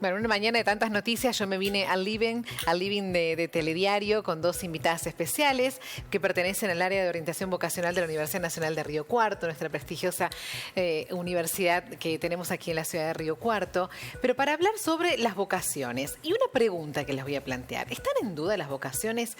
Bueno, una mañana de tantas noticias, yo me vine al living de Telediario con dos invitadas especiales que pertenecen al área de orientación vocacional de la Universidad Nacional de Río Cuarto, nuestra prestigiosa universidad que tenemos aquí en la ciudad de Río Cuarto, pero para hablar sobre las vocaciones. Y una pregunta que les voy a plantear, ¿están en duda las vocaciones?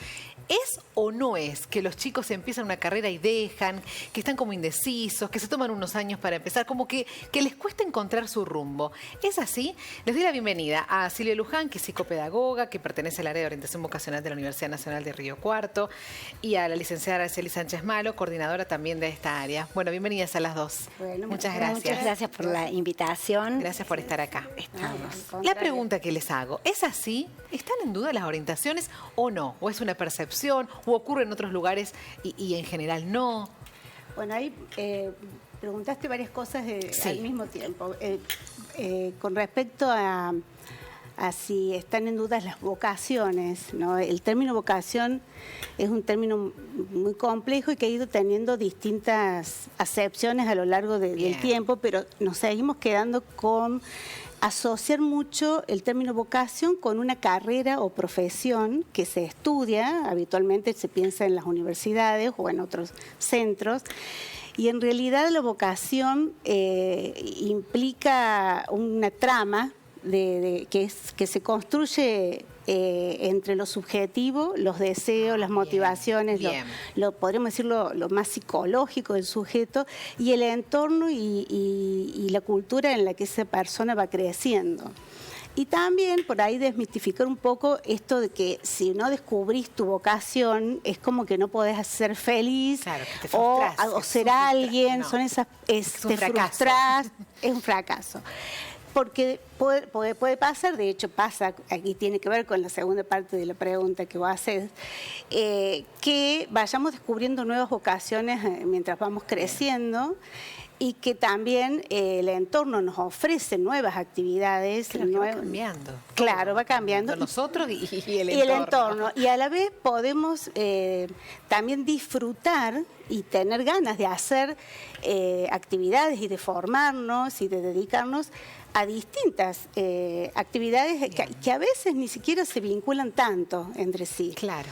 ¿Es o no es que los chicos empiezan una carrera y dejan, que están como indecisos, que se toman unos años para empezar, como que les cuesta encontrar su rumbo? ¿Es así? Les doy la bienvenida a Silvia Luján, que es psicopedagoga, que pertenece al área de orientación vocacional de la Universidad Nacional de Río Cuarto, y a la licenciada Araceli Sánchez Malo, coordinadora también de esta área. Bueno, bienvenidas a las dos. Bueno, muchas gracias. Muchas gracias por la invitación. Gracias por estar acá. Estamos. La pregunta que les hago, ¿es así? ¿Están en duda las orientaciones o no? ¿O es una percepción? ¿O ocurre en otros lugares y en general no? Bueno, ahí preguntaste varias cosas al mismo tiempo. Con respecto a si están en dudas las vocaciones, ¿no? El término vocación es un término muy complejo y que ha ido teniendo distintas acepciones a lo largo del tiempo, pero nos seguimos quedando con asociar mucho el término vocación con una carrera o profesión que se estudia, habitualmente se piensa en las universidades o en otros centros, y en realidad la vocación implica una trama que se construye entre lo subjetivo, los deseos, las motivaciones, podríamos decirlo, lo más psicológico del sujeto, y el entorno y la cultura en la que esa persona va creciendo. Y también por ahí desmitificar un poco esto de que si no descubrís tu vocación es como que no podés ser feliz, claro, que te frustrás, o ser alguien, no. son esas, te frustrás, es un fracaso. Porque puede pasar, de hecho pasa, aquí tiene que ver con la segunda parte de la pregunta que vos haces, que vayamos descubriendo nuevas vocaciones mientras vamos creciendo, y que también el entorno nos ofrece nuevas actividades. Claro, va cambiando. Claro, va cambiando. Nosotros y el entorno. Y el entorno. Y a la vez podemos también disfrutar y tener ganas de hacer actividades y de formarnos y de dedicarnos a distintas actividades que a veces ni siquiera se vinculan tanto entre sí. Claro.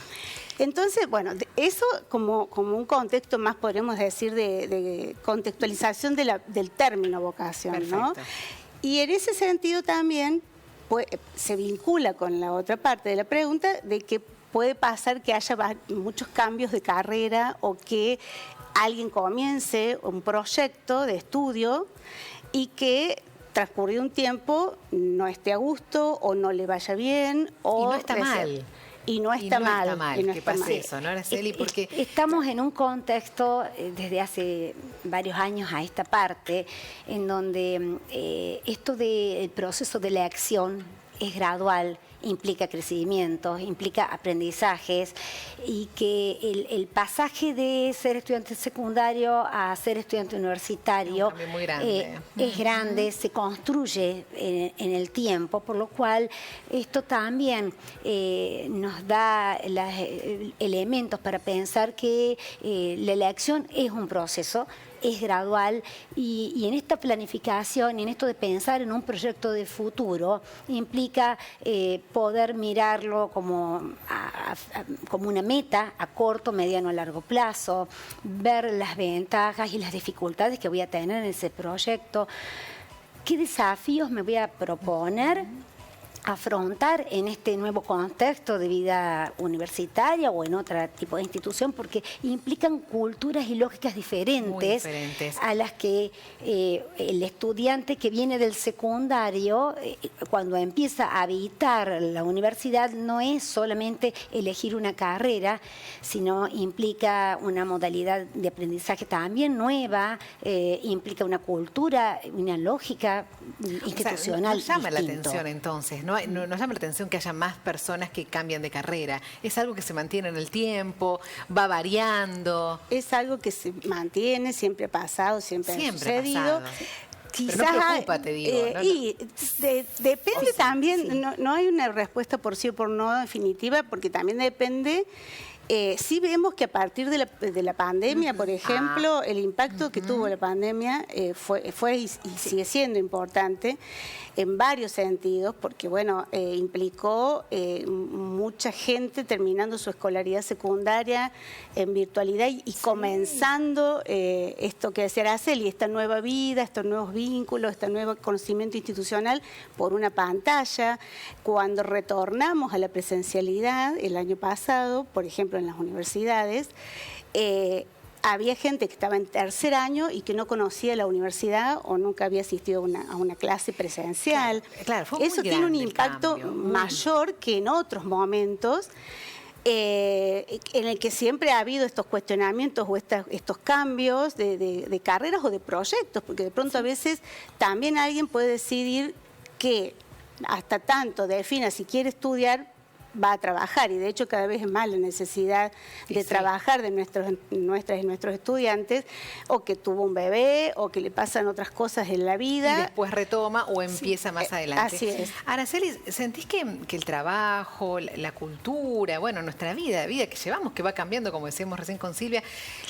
Entonces, bueno, eso como un contexto más, podríamos decir, de contextualización del término vocación, perfecto, ¿no? Y en ese sentido también se vincula con la otra parte de la pregunta de que puede pasar que haya muchos cambios de carrera o que alguien comience un proyecto de estudio y que transcurrido un tiempo no esté a gusto o no le vaya bien o y no está mal. Y no está mal. ¿Qué pasa eso, no, Araceli? Porque estamos en un contexto desde hace varios años a esta parte en donde esto del proceso de la acción es gradual, implica crecimientos, implica aprendizajes, y que el pasaje de ser estudiante secundario a ser estudiante universitario es muy grande. Es grande, se construye en el tiempo, por lo cual esto también nos da los elementos para pensar que la elección es un proceso, es gradual, y en esta planificación, en esto de pensar en un proyecto de futuro, implica poder mirarlo como una meta a corto, mediano, a largo plazo, ver las ventajas y las dificultades que voy a tener en ese proyecto, qué desafíos me voy a proponer afrontar en este nuevo contexto de vida universitaria o en otro tipo de institución, porque implican culturas y lógicas diferentes a las que el estudiante que viene del secundario, cuando empieza a habitar la universidad, no es solamente elegir una carrera, sino implica una modalidad de aprendizaje también nueva, implica una cultura, una lógica institucional. O sea, nos llama distinto. la atención entonces, ¿no? Nos llama la atención que haya más personas que cambian de carrera. ¿Es algo que se mantiene en el tiempo? ¿Va variando? Es algo que se mantiene, siempre ha pasado, siempre ha sucedido. Quizás pero no preocupa, te digo. Y depende también, sí. No hay una respuesta por sí o por no definitiva, porque también depende Sí vemos que a partir de la pandemia, por ejemplo, el impacto que tuvo la pandemia fue y sigue siendo importante en varios sentidos, porque bueno, implicó mucha gente terminando su escolaridad secundaria en virtualidad y comenzando esto que decía Araceli, esta nueva vida, estos nuevos vínculos, este nuevo conocimiento institucional por una pantalla. Cuando retornamos a la presencialidad el año pasado, por ejemplo en las universidades, había gente que estaba en tercer año y que no conocía la universidad o nunca había asistido a una clase presencial. Claro, fue muy Eso tiene un impacto cambio, mayor que en otros momentos. En el que siempre ha habido estos cuestionamientos o estos cambios de carreras o de proyectos, porque de pronto a veces también alguien puede decidir que hasta tanto defina si quiere estudiar, va a trabajar, y de hecho cada vez es más la necesidad de trabajar de nuestras y nuestros estudiantes, o que tuvo un bebé, o que le pasan otras cosas en la vida. Y después retoma o empieza más adelante. Así es. Araceli, ¿sentís que el trabajo, la cultura, bueno, nuestra vida que llevamos, que va cambiando, como decíamos recién con Silvia,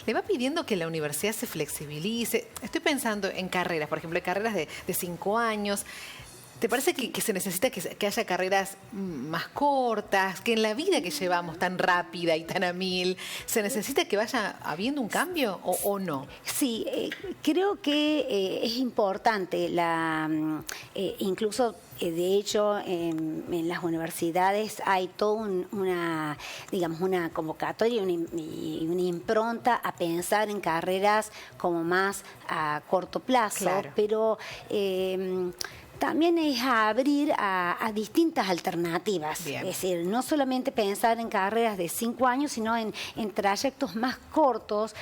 le va pidiendo que la universidad se flexibilice? Estoy pensando en carreras, por ejemplo, hay carreras de 5 años. ¿Te parece que se necesita que haya carreras más cortas, que en la vida que llevamos tan rápida y tan a mil, se necesita que vaya habiendo un cambio o no? Sí, creo que es importante, incluso de hecho en las universidades hay toda una convocatoria y una impronta a pensar en carreras como más a corto plazo, claro. Pero también es abrir a distintas alternativas. Bien. Es decir, no solamente pensar en carreras de 5 años, sino en trayectos más cortos.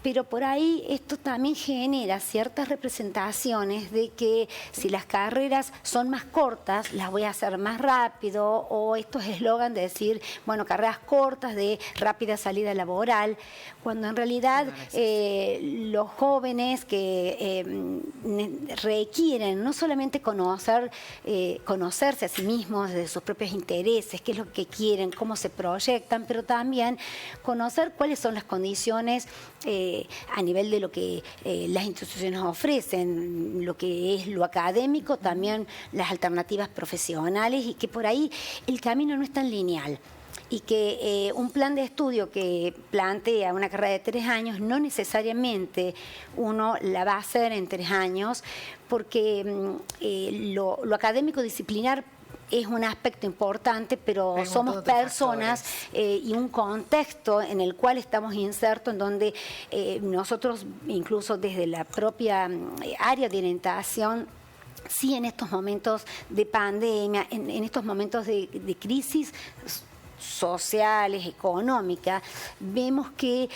Pero por ahí esto también genera ciertas representaciones de que si las carreras son más cortas, las voy a hacer más rápido, o estos eslogan de decir, bueno, carreras cortas de rápida salida laboral, cuando en realidad los jóvenes que requieren no solamente conocerse a sí mismos de sus propios intereses, qué es lo que quieren, cómo se proyectan, pero también conocer cuáles son las condiciones a nivel de lo que las instituciones ofrecen, lo que es lo académico, también las alternativas profesionales, y que por ahí el camino no es tan lineal. Y que un plan de estudio que plantea una carrera de 3 años no necesariamente uno la va a hacer en 3 años, porque lo académico disciplinar es un aspecto importante, pero somos personas y un contexto en el cual estamos insertos, en donde nosotros, incluso desde la propia área de orientación, sí, en estos momentos de pandemia, en estos momentos de crisis sociales, económicas, vemos que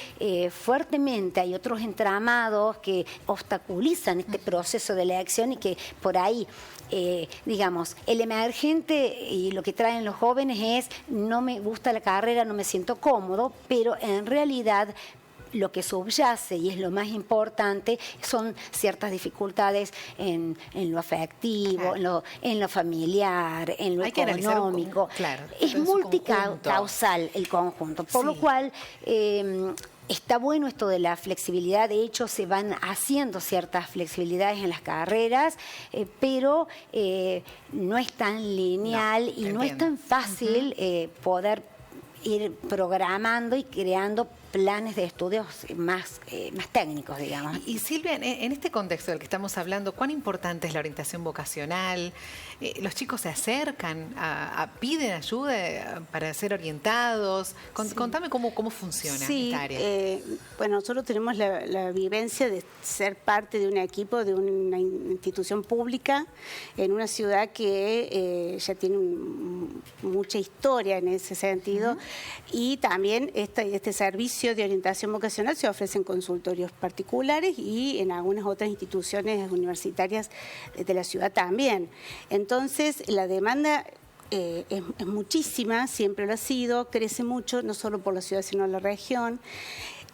fuertemente hay otros entramados que obstaculizan este proceso de elección, y que por ahí, digamos, el emergente y lo que traen los jóvenes es: no me gusta la carrera, no me siento cómodo, pero en realidad lo que subyace, y es lo más importante, son ciertas dificultades en lo afectivo, claro, en lo familiar, en lo económico. Claro, es multicausal el conjunto, por lo cual está bueno esto de la flexibilidad. De hecho, se van haciendo ciertas flexibilidades en las carreras, pero no es tan lineal y no es tan fácil poder ir programando y creando planes de estudios más técnicos, digamos. Y Silvia, en este contexto del que estamos hablando, ¿cuán importante es la orientación vocacional? ¿Los chicos se acercan, piden ayuda para ser orientados? Contame cómo funciona esta área. Bueno, nosotros tenemos la vivencia de ser parte de un equipo, de una institución pública, en una ciudad que ya tiene mucha historia en ese sentido, y también este servicio de orientación vocacional se ofrece en consultorios particulares y en algunas otras instituciones universitarias de la ciudad también. Entonces, la demanda es muchísima, siempre lo ha sido, crece mucho, no solo por la ciudad, sino la región.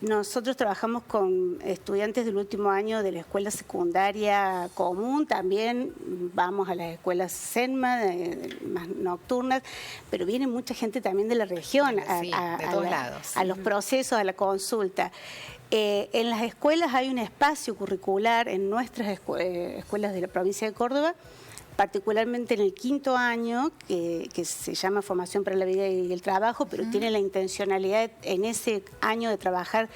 nosotros trabajamos con estudiantes del último año de la escuela secundaria común, también vamos a las escuelas SENMA, más nocturnas, pero viene mucha gente también de la región de todos lados. A los procesos, a la consulta. En las escuelas hay un espacio curricular en nuestras escuelas de la provincia de Córdoba, particularmente en el 5º año, que se llama Formación para la Vida y el Trabajo, pero tiene la intencionalidad en ese año de trabajar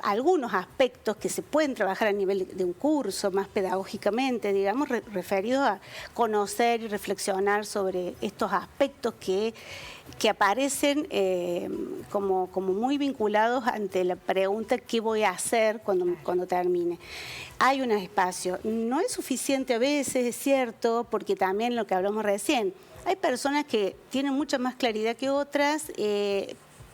algunos aspectos que se pueden trabajar a nivel de un curso, más pedagógicamente, digamos, referidos a conocer y reflexionar sobre estos aspectos que aparecen como muy vinculados ante la pregunta ¿qué voy a hacer cuando termine? Hay un espacio, no es suficiente a veces, es cierto, porque también lo que hablamos recién, hay personas que tienen mucha más claridad que otras,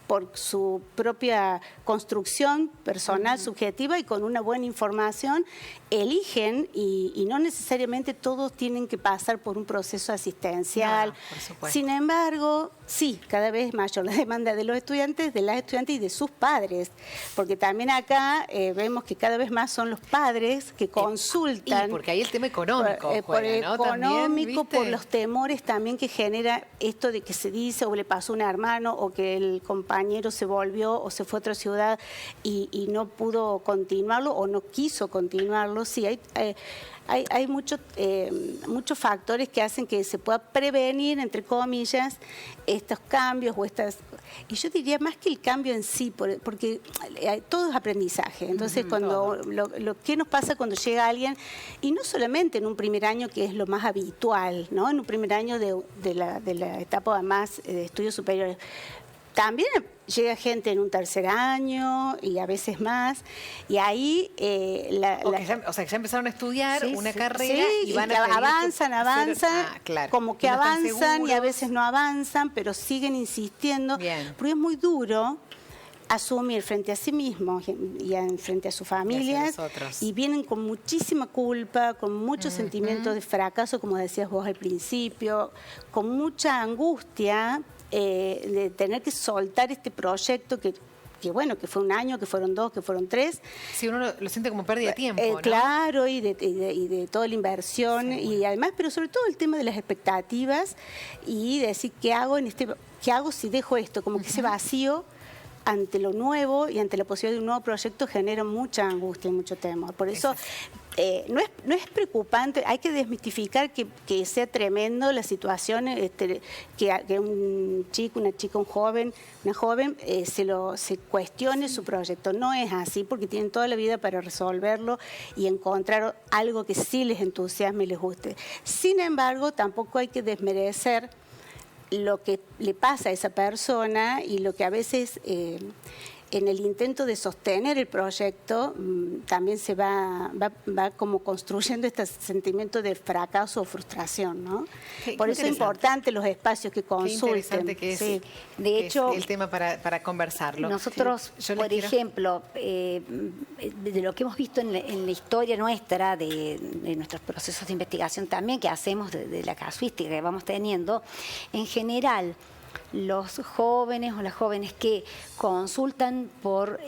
por su propia construcción personal, subjetiva, y con una buena información, eligen y no necesariamente todos tienen que pasar por un proceso asistencial. No, por supuesto. Sin embargo, sí, cada vez es mayor la demanda de los estudiantes, de las estudiantes y de sus padres, porque también acá vemos que cada vez más son los padres que consultan. Y porque ahí el tema económico juega, por el ¿no? económico, También, por los temores también que genera esto de que se dice o le pasó a un hermano o que el compañero se volvió o se fue a otra ciudad y no pudo continuarlo o no quiso continuarlo. Sí, hay muchos factores que hacen que se pueda prevenir, entre comillas, estos cambios o estas... Y yo diría más que el cambio en sí, porque todo es aprendizaje. Entonces, lo que nos pasa cuando llega alguien, y no solamente en un primer año, que es lo más habitual, ¿no? En un primer año de la etapa más de estudios superiores, también llega gente en un 3er año y a veces más, y ahí... que ya empezaron a estudiar una carrera y van a avanzan, claro, como que no avanzan y a veces no avanzan, pero siguen insistiendo, porque es muy duro asumir frente a sí mismos y frente a sus familias, y vienen con muchísima culpa, con muchos sentimientos de fracaso, como decías vos al principio, con mucha angustia de tener que soltar este proyecto que fue un año, que fueron 2, que fueron 3. Sí, uno lo siente como pérdida de tiempo, ¿no? Claro, y de toda la inversión, y además, pero sobre todo el tema de las expectativas y de decir, ¿qué hago si dejo esto? Como que ese vacío ante lo nuevo y ante la posibilidad de un nuevo proyecto genera mucha angustia y mucho temor. Por eso no es preocupante, hay que desmitificar que sea tremendo la situación, que un chico, una chica, una joven se cuestione su proyecto. No es así, porque tienen toda la vida para resolverlo y encontrar algo que sí les entusiasme y les guste. Sin embargo, tampoco hay que desmerecer lo que le pasa a esa persona y lo que a veces en el intento de sostener el proyecto también se va como construyendo este sentimiento de fracaso o frustración, ¿no? Por eso es importante los espacios que consulten. Qué interesante que es, sí. De hecho, es el tema para conversarlo. Nosotros, por ejemplo, de lo que hemos visto en la historia nuestra, de nuestros procesos de investigación también que hacemos, de la casuística que vamos teniendo, en general, los jóvenes o las jóvenes que consultan por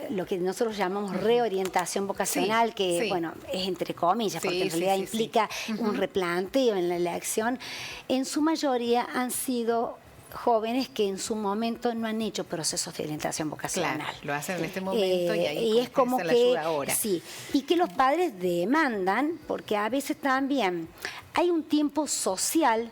lo que nosotros llamamos reorientación vocacional, bueno, es entre comillas, porque en realidad implica un replanteo en la elección, en su mayoría han sido jóvenes que en su momento no han hecho procesos de orientación vocacional. Claro, lo hacen en este momento y ahí es como que la ayuda ahora. Sí, y que los padres demandan, porque a veces también hay un tiempo social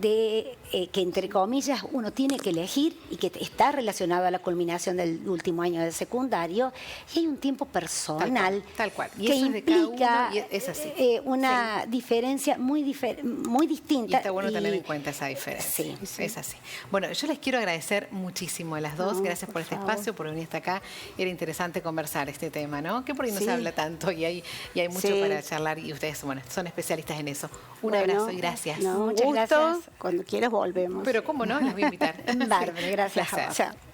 que entre comillas uno tiene que elegir y que está relacionado a la culminación del último año del secundario, y hay un tiempo personal tal cual. Y que eso implica es de cada uno, y es así. Una diferencia muy distinta. Y está bueno tener en cuenta esa diferencia. Sí. Es así. Bueno, yo les quiero agradecer muchísimo a las dos. Gracias por este espacio, por venir hasta acá. Era interesante conversar este tema, ¿no? Que por ahí no se habla tanto y hay mucho para charlar, y ustedes, bueno, son especialistas en eso. Un abrazo y gracias. Muchas gracias. Cuando quieras volvemos. Pero cómo no, las voy a invitar. Bárbaro, gracias. Placer. Chao.